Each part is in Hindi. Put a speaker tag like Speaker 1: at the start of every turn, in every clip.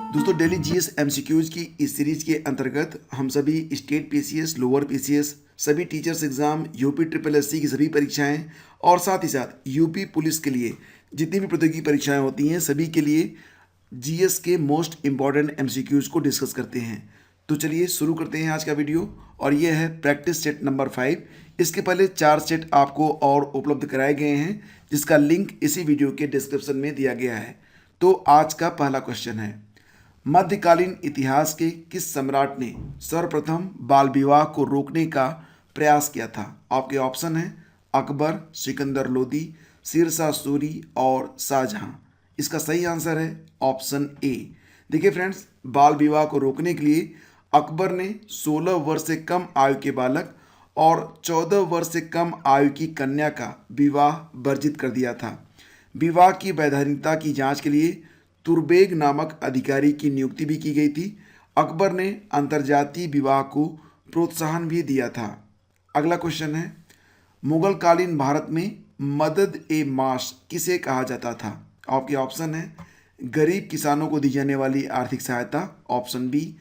Speaker 1: दोस्तों डेली जीएस एमसीक्यूज की इस सीरीज के अंतर्गत हम सभी स्टेट पीसीएस, लोअर पीसीएस, सभी teachers exam, UP triple SC की सभी परीक्षाएं और साथ ही साथ यूपी पुलिस के लिए जितनी भी प्रतियोगी परीक्षाएं होती हैं सभी के लिए जीएस के मोस्ट इम्पॉर्टेंट एमसीक्यूज को डिस्कस करते हैं। तो चलिए शुरू करते हैं आज का वीडियो। और ये है प्रैक्टिस सेट नंबर 5। इसके पहले 4 सेट आपको और उपलब्ध कराए गए हैं जिसका लिंक इसी वीडियो के डिस्क्रिप्शन में दिया गया है। तो आज का पहला क्वेश्चन है, मध्यकालीन इतिहास के किस सम्राट ने सर्वप्रथम बाल विवाह को रोकने का प्रयास किया था? आपके ऑप्शन हैं अकबर, सिकंदर लोदी, शेरशाह सूरी और शाहजहां। इसका सही आंसर है ऑप्शन ए। देखिए फ्रेंड्स, बाल विवाह को रोकने के लिए अकबर ने 16 वर्ष से कम आयु के बालक और 14 वर्ष से कम आयु की कन्या का विवाह वर्जित कर दिया था। विवाह की वैधानिकता की जांच के लिए तुरबेग नामक अधिकारी की नियुक्ति भी की गई थी। अकबर ने अंतर्जातीय विवाह को प्रोत्साहन भी दिया था। अगला क्वेश्चन है, मुगल कालीन भारत में मदद ए माश किसे कहा जाता था? आपके ऑप्शन है गरीब किसानों को दी जाने वाली आर्थिक सहायता, ऑप्शन बी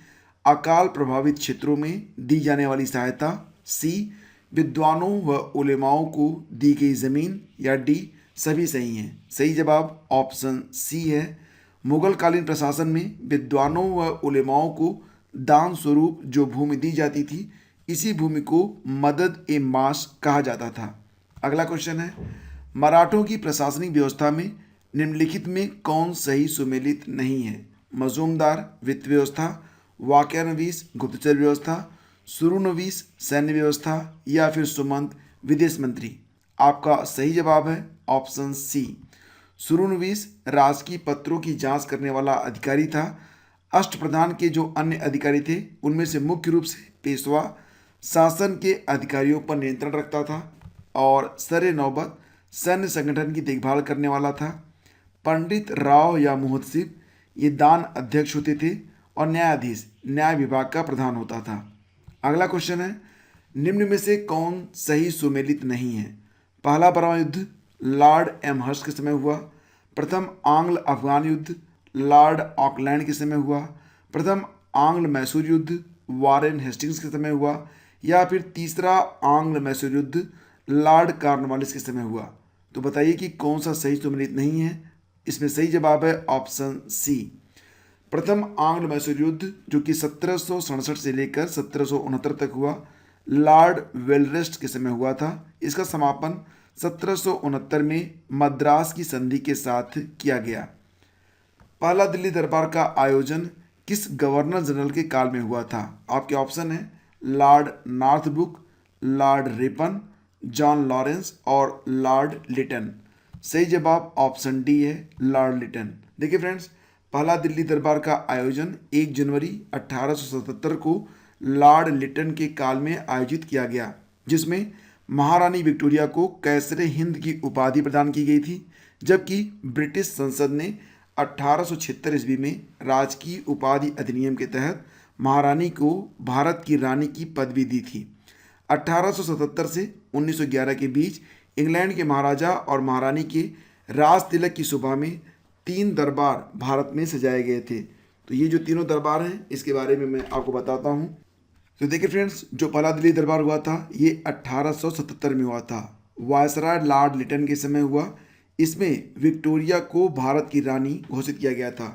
Speaker 1: अकाल प्रभावित क्षेत्रों में दी जाने वाली सहायता, सी विद्वानों व उलेमाओं को दी गई ज़मीन, या डी सभी सही हैं। सही जवाब ऑप्शन सी है। मुगल कालीन प्रशासन में विद्वानों व उलेमाओं को दान स्वरूप जो भूमि दी जाती थी, इसी भूमि को मदद ए माश कहा जाता था। अगला क्वेश्चन है, मराठों की प्रशासनिक व्यवस्था में निम्नलिखित में कौन सही सुमेलित नहीं है? मजूमदार वित्त व्यवस्था, वाक्यानवीस गुप्तचर व्यवस्था, सुरूनवीस सैन्य व्यवस्था, या फिर सुमंत विदेश मंत्री। आपका सही जवाब है ऑप्शन सी। सुरूनवीस राजकीय पत्रों की जांच करने वाला अधिकारी था। अष्टप्रधान के जो अन्य अधिकारी थे उनमें से मुख्य रूप से पेशवा शासन के अधिकारियों पर नियंत्रण रखता था और सरे नौबत सैन्य संगठन की देखभाल करने वाला था। पंडित राव या मुहद्दिस ये दान अध्यक्ष होते थे और न्यायाधीश न्याय विभाग का प्रधान होता था। अगला क्वेश्चन है, निम्न में से कौन सही सुमेलित नहीं है? पहला परमाणु युद्ध लॉर्ड एमहर्स्ट के समय हुआ, प्रथम आंग्ल अफगान युद्ध लॉर्ड ऑकलैंड के समय हुआ, प्रथम आंग्ल मैसूर युद्ध वारेन हेस्टिंग्स के समय हुआ, या फिर तीसरा आंग्ल मैसूर युद्ध लॉर्ड कॉर्नवालिस के समय हुआ। तो बताइए कि कौन सा सही सुमेलित नहीं है? इसमें सही जवाब है ऑप्शन सी। प्रथम आंग्ल मैसूर युद्ध जो कि 1767 से लेकर 1769 तक हुआ, लॉर्ड वेलरेस्ट के समय हुआ था। इसका समापन 1769 में मद्रास की संधि के साथ किया गया। पहला दिल्ली दरबार का आयोजन किस गवर्नर जनरल के काल में हुआ था? आपके ऑप्शन है Lord Northbrook, Lord Ripon, John Lawrence और लॉर्ड लिटन। सही जवाब ऑप्शन डी है, लॉर्ड लिटन। देखिए फ्रेंड्स, पहला दिल्ली दरबार का आयोजन 1 जनवरी 1877 को लॉर्ड लिटन के काल में आयोजित किया गया, जिसमें महारानी विक्टोरिया को कैसरे हिंद की उपाधि प्रदान की गई थी, जबकि ब्रिटिश संसद ने 1876 ईस्वी में राजकीय उपाधि अधिनियम के तहत महारानी को भारत की रानी की पदवी दी थी। 1877 से 1911 के बीच इंग्लैंड के महाराजा और महारानी के राज तिलक की शोभा में 3 दरबार भारत में सजाए गए थे। तो ये जो तीनों दरबार हैं इसके बारे में मैं आपको बताता हूँ। तो देखिए फ्रेंड्स, जो पहला दिल्ली दरबार हुआ था ये 1877 में हुआ था। वायसराय लॉर्ड लिटन के समय हुआ। इसमें विक्टोरिया को भारत की रानी घोषित किया गया था।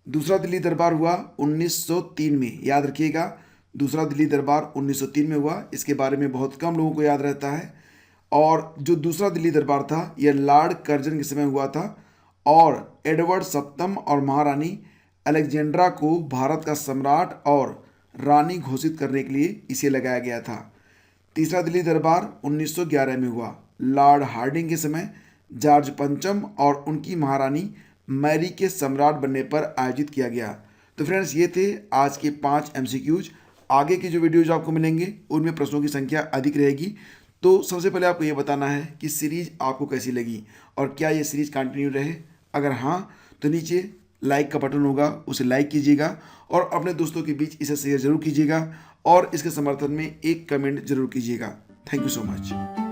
Speaker 1: दूसरा दिल्ली दरबार हुआ 1903 में, याद रखिएगा, दूसरा दिल्ली दरबार 1903 में हुआ। इसके बारे में बहुत कम लोगों को याद रहता है। और जो दूसरा दिल्ली दरबार था यह लॉर्ड कर्जन के समय हुआ था और एडवर्ड सप्तम और महारानी अलेक्जेंड्रा को भारत का सम्राट और रानी घोषित करने के लिए इसे लगाया गया था। तीसरा दिल्ली दरबार 1911 में हुआ। लॉर्ड हार्डिंग के समय जॉर्ज पंचम और उनकी महारानी मैरी के सम्राट बनने पर आयोजित किया गया। तो फ्रेंड्स, ये थे आज के 5 एमसीक्यूज। आगे के जो वीडियोज आपको मिलेंगे उनमें प्रश्नों की संख्या अधिक रहेगी। तो सबसे पहले आपको ये बताना है कि सीरीज आपको कैसी लगी और क्या ये सीरीज कंटिन्यू रहे। अगर हाँ तो नीचे लाइक का बटन होगा, उसे लाइक कीजिएगा और अपने दोस्तों के बीच इसे शेयर जरूर कीजिएगा और इसके समर्थन में एक कमेंट जरूर कीजिएगा। Thank you so much.